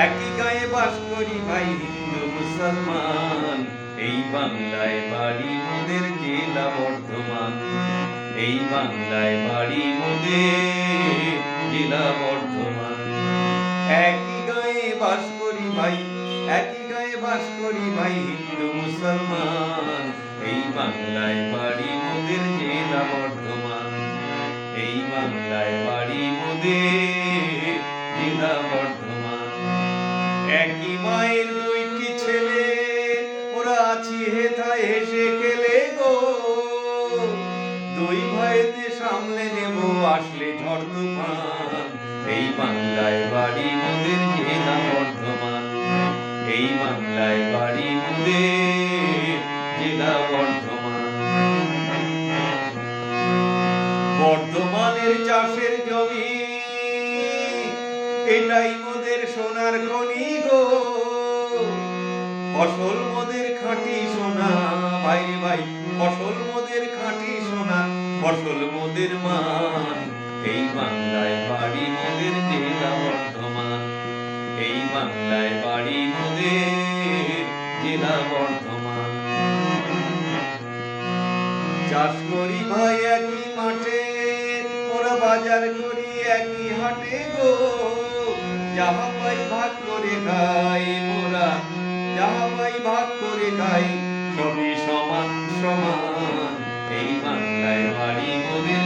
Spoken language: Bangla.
একই গায়ে বাস করি ভাই হিন্দু মুসলমান, এই বাংলায় বাড়ি মোদের জেলা বর্ধমান। এই বাংলায় বাড়ি মোদের জেলা বর্ধমান। একই গায়ে বাস করি ভাই, একই গায়ে বাস করি ভাই হিন্দু মুসলমান, এই বাংলায় বাড়ি মোদের জেলা বর্ধমান। এই বাংলায় বাড়ি মোদের জেলা বর্ধমান। একই মায়ের দুইটি ছেলে, ওরা আছি হেথায় হেসে খেলে গো, দুই ভাইতে সামলে নেব আসলে ঝড় তুফান। এই বাংলায় বাড়ি মোদের জেলা বর্ধমান। এই বাংলায় বাড়ি মোদের জেলা বর্ধমান। বর্ধমানের চাষের জমি, এটাই মোদের সোনার খনি গো, ফসল মোদের খাঁটি সোনা ভাই ভাই, ফসল মোদের খাঁটি সোনা, ফসল মোদের মান। এই বাংলায় বাড়ি মোদের জেলা বর্ধমান। এই বাংলায় বাড়ি মোদের জেলা বর্ধমান। চাষ করি ভাই একই মাঠে, ওরা বাজার করি একই হাটে গো, যাহা পাই ভাগ করে খাই মোরা, যাহা পাই ভাগ করে খাই, সবই সমান সমান। এই বাংলায় বাড়ি মোদের